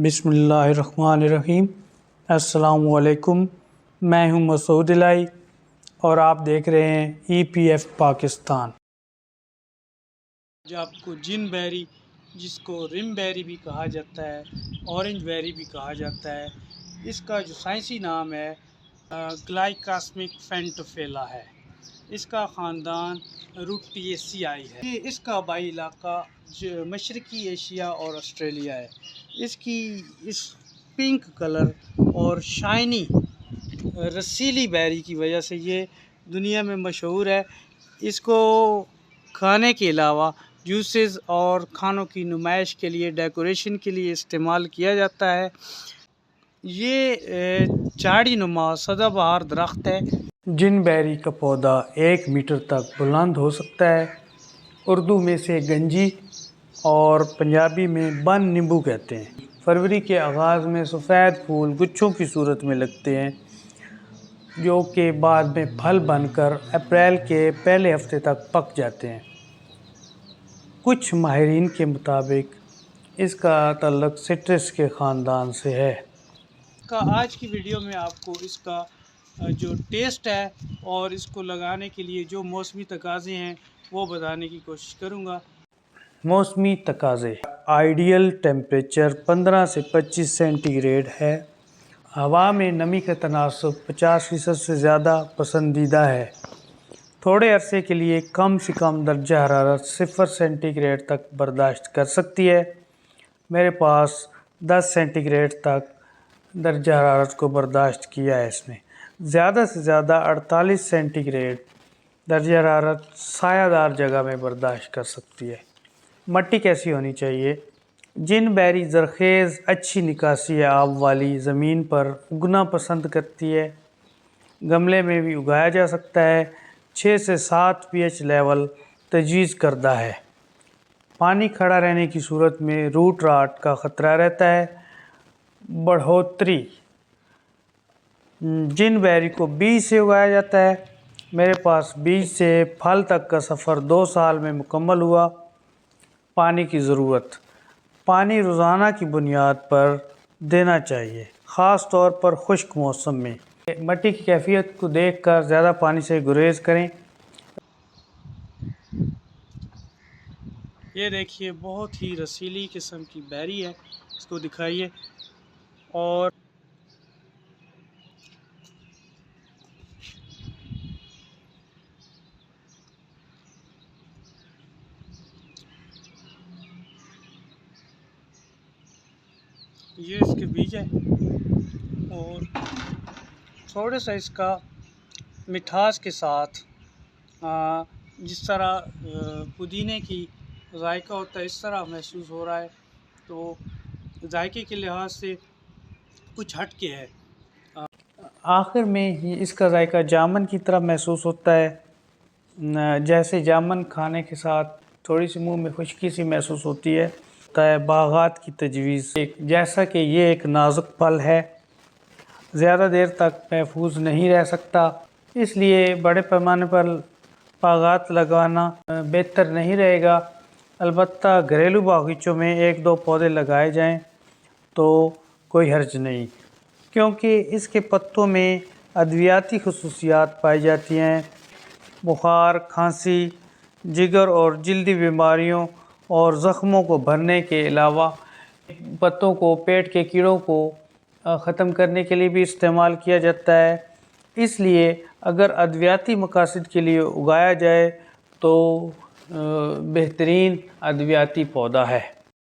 بسم اللہ الرحمن الرحیم۔ السلام علیکم، میں ہوں مسعود الہی اور آپ دیکھ رہے ہیں EPF پاکستان۔ آج آپ کو جن بیری، جس کو رم بیری بھی کہا جاتا ہے، اورنج بیری بھی کہا جاتا ہے، اس کا جو سائنسی نام ہے گلائکاسمک فینٹوفیلا ہے۔ اس کا خاندان روٹیسیائی ہے۔ یہ اس کا آبائی علاقہ مشرقی ایشیا اور آسٹریلیا ہے۔ اس پنک کلر اور شائنی رسیلی بیری کی وجہ سے یہ دنیا میں مشہور ہے۔ اس کو کھانے کے علاوہ جوسز اور کھانوں کی نمائش کے لیے، ڈیکوریشن کے لیے استعمال کیا جاتا ہے۔ یہ جھاڑی نما سدا بہار درخت ہے۔ جن بیری کا پودا 1 میٹر تک بلند ہو سکتا ہے۔ اردو میں سے گنجی اور پنجابی میں بن نیمبو کہتے ہیں۔ فروری کے آغاز میں سفید پھول گچھوں کی صورت میں لگتے ہیں، جو کہ بعد میں پھل بن کر اپریل کے پہلے ہفتے تک پک جاتے ہیں۔ کچھ ماہرین کے مطابق اس کا تعلق سٹرس کے خاندان سے ہے۔ آج کی ویڈیو میں آپ کو اس کا جو ٹیسٹ ہے اور اس کو لگانے کے لیے جو موسمی تقاضے ہیں وہ بتانے کی کوشش کروں گا۔ موسمی تقاضے: آئیڈیل ٹیمپریچر 15 سے 25 سینٹی گریڈ ہے۔ ہوا میں نمی کا تناسب 50% سے زیادہ پسندیدہ ہے۔ تھوڑے عرصے کے لیے کم سے کم درجہ حرارت 0 سینٹی گریڈ تک برداشت کر سکتی ہے۔ میرے پاس 10 سینٹی گریڈ تک درجہ حرارت کو برداشت کیا ہے۔ اس میں زیادہ سے زیادہ 48 سینٹی گریڈ درجہ حرارت سایہ دار جگہ میں برداشت کر سکتی ہے۔ مٹی کیسی ہونی چاہیے؟ جن بیری زرخیز، اچھی نکاسی آب والی زمین پر اگنا پسند کرتی ہے۔ گملے میں بھی اگایا جا سکتا ہے۔ 6 سے 7 pH لیول تجویز کردہ ہے۔ پانی کھڑا رہنے کی صورت میں روٹ راٹ کا خطرہ رہتا ہے۔ بڑھوتری: جن بیری کو بیج سے اگایا جاتا ہے۔ میرے پاس بیج سے پھل تک کا سفر 2 سال میں مکمل ہوا۔ پانی کی ضرورت: پانی روزانہ کی بنیاد پر دینا چاہیے، خاص طور پر خشک موسم میں۔ مٹی کی کیفیت کو دیکھ کر زیادہ پانی سے گریز کریں۔ یہ دیکھیے، بہت ہی رسیلی قسم کی بیری ہے، اس کو دکھائیے۔ اور یہ اس کے بیج ہے، اور تھوڑا سا اس کا مٹھاس کے ساتھ جس طرح پودینے کی ذائقہ ہوتا ہے اس طرح محسوس ہو رہا ہے، تو ذائقے کے لحاظ سے کچھ ہٹ کے ہے۔ آخر میں اس کا ذائقہ جامن کی طرح محسوس ہوتا ہے، جیسے جامن کھانے کے ساتھ تھوڑی سی منہ میں خشکی سی محسوس ہوتی ہے۔ باغات کی تجویز: جیسا کہ یہ ایک نازک پھل ہے، زیادہ دیر تک محفوظ نہیں رہ سکتا، اس لیے بڑے پیمانے پر باغات لگانا بہتر نہیں رہے گا۔ البتہ گھریلو باغیچوں میں 1-2 پودے لگائے جائیں تو کوئی حرج نہیں، کیونکہ اس کے پتوں میں ادویاتی خصوصیات پائی جاتی ہیں۔ بخار، کھانسی، جگر اور جلدی بیماریوں اور زخموں کو بھرنے کے علاوہ پتوں کو پیٹ کے کیڑوں کو ختم کرنے کے لیے بھی استعمال کیا جاتا ہے۔ اس لیے اگر ادویاتی مقاصد کے لیے اگایا جائے تو بہترین ادویاتی پودا ہے۔